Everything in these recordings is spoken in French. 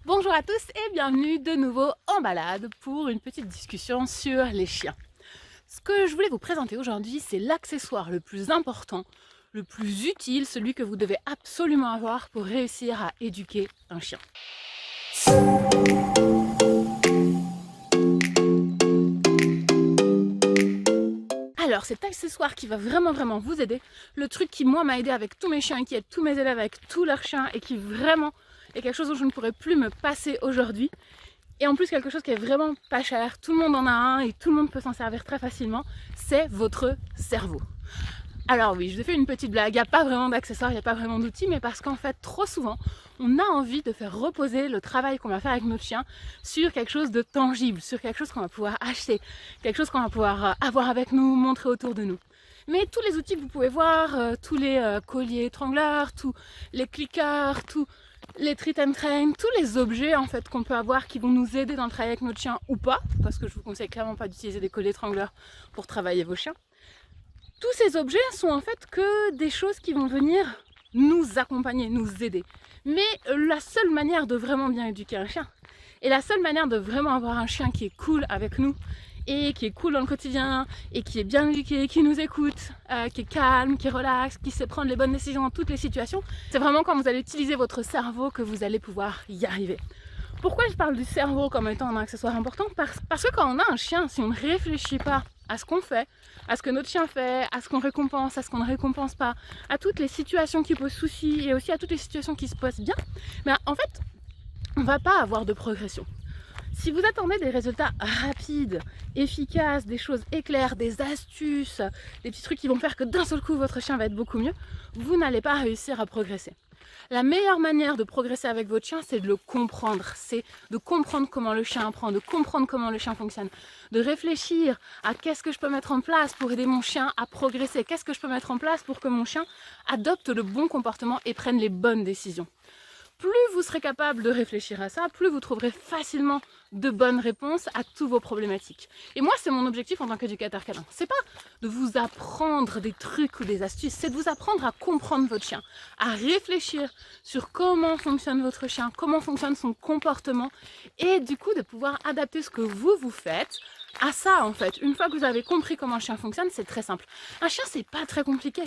Bonjour à tous et bienvenue de nouveau en balade pour une petite discussion sur les chiens. Ce que je voulais vous présenter aujourd'hui, c'est l'accessoire le plus important, le plus utile, celui que vous devez absolument avoir pour réussir à éduquer un chien. Alors cet accessoire qui va vraiment vous aider, le truc qui moi m'a aidé avec tous mes chiens, qui aide tous mes élèves avec tous leurs chiens et qui vraiment est quelque chose dont je ne pourrais plus me passer aujourd'hui. Et en plus quelque chose qui est vraiment pas cher, tout le monde en a un et tout le monde peut s'en servir très facilement, c'est votre cerveau. Alors oui, je vous ai fait une petite blague, il n'y a pas vraiment d'accessoires, il n'y a pas vraiment d'outils, mais parce qu'en fait trop souvent, on a envie de faire reposer le travail qu'on va faire avec notre chien sur quelque chose de tangible, sur quelque chose qu'on va pouvoir acheter, quelque chose qu'on va pouvoir avoir avec nous, montrer autour de nous. Mais tous les outils que vous pouvez voir, tous les colliers étrangleurs, tous les clickers, tous les treat and train, tous les objets en fait qu'on peut avoir qui vont nous aider dans le travail avec notre chien ou pas, parce que je vous conseille clairement pas d'utiliser des colliers étrangleurs pour travailler vos chiens. Tous ces objets sont en fait que des choses qui vont venir nous accompagner, nous aider. Mais la seule manière de vraiment bien éduquer un chien, et la seule manière de vraiment avoir un chien qui est cool avec nous, et qui est cool dans le quotidien, et qui est bien éduqué, qui nous écoute, qui est calme, qui est relax, qui sait prendre les bonnes décisions dans toutes les situations, c'est vraiment quand vous allez utiliser votre cerveau que vous allez pouvoir y arriver. Pourquoi je parle du cerveau comme étant un accessoire important? Parce que quand on a un chien, si on ne réfléchit pas à ce qu'on fait, à ce que notre chien fait, à ce qu'on récompense, à ce qu'on ne récompense pas, à toutes les situations qui posent souci et aussi à toutes les situations qui se passent bien, mais en fait, on ne va pas avoir de progression. Si vous attendez des résultats rapides, efficaces, des choses éclairs, des astuces, des petits trucs qui vont faire que d'un seul coup votre chien va être beaucoup mieux, vous n'allez pas réussir à progresser. La meilleure manière de progresser avec votre chien, c'est de le comprendre. C'est de comprendre comment le chien apprend, de comprendre comment le chien fonctionne, de réfléchir à qu'est-ce que je peux mettre en place pour aider mon chien à progresser, qu'est-ce que je peux mettre en place pour que mon chien adopte le bon comportement et prenne les bonnes décisions. Plus vous serez capable de réfléchir à ça, plus vous trouverez facilement de bonnes réponses à tous vos problématiques. Et moi, c'est mon objectif en tant qu'éducateur canin. C'est pas de vous apprendre des trucs ou des astuces, c'est de vous apprendre à comprendre votre chien, à réfléchir sur comment fonctionne votre chien, comment fonctionne son comportement, et du coup de pouvoir adapter ce que vous faites à ça en fait. Une fois que vous avez compris comment un chien fonctionne, c'est très simple. Un chien, c'est pas très compliqué.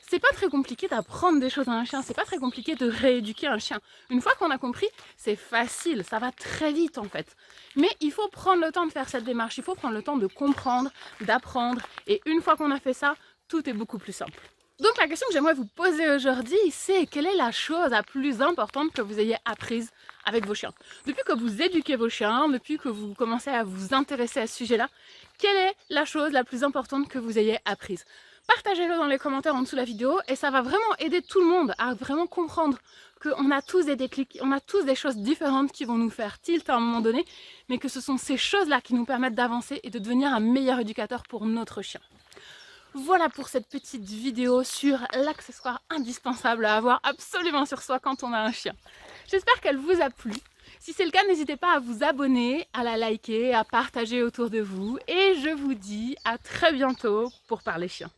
C'est pas très compliqué d'apprendre des choses à un chien, c'est pas très compliqué de rééduquer un chien. Une fois qu'on a compris, c'est facile, ça va très vite en fait. Mais il faut prendre le temps de faire cette démarche, il faut prendre le temps de comprendre, d'apprendre, et une fois qu'on a fait ça, tout est beaucoup plus simple. Donc la question que j'aimerais vous poser aujourd'hui, c'est quelle est la chose la plus importante que vous ayez apprise avec vos chiens? Depuis que vous éduquez vos chiens, depuis que vous commencez à vous intéresser à ce sujet-là, quelle est la chose la plus importante que vous ayez apprise? Partagez-le dans les commentaires en dessous de la vidéo et ça va vraiment aider tout le monde à vraiment comprendre qu'on a tous des déclics, on a tous des choses différentes qui vont nous faire tilt à un moment donné, mais que ce sont ces choses-là qui nous permettent d'avancer et de devenir un meilleur éducateur pour notre chien. Voilà pour cette petite vidéo sur l'accessoire indispensable à avoir absolument sur soi quand on a un chien. J'espère qu'elle vous a plu. Si c'est le cas, n'hésitez pas à vous abonner, à la liker, à partager autour de vous. Et je vous dis à très bientôt pour parler chiens.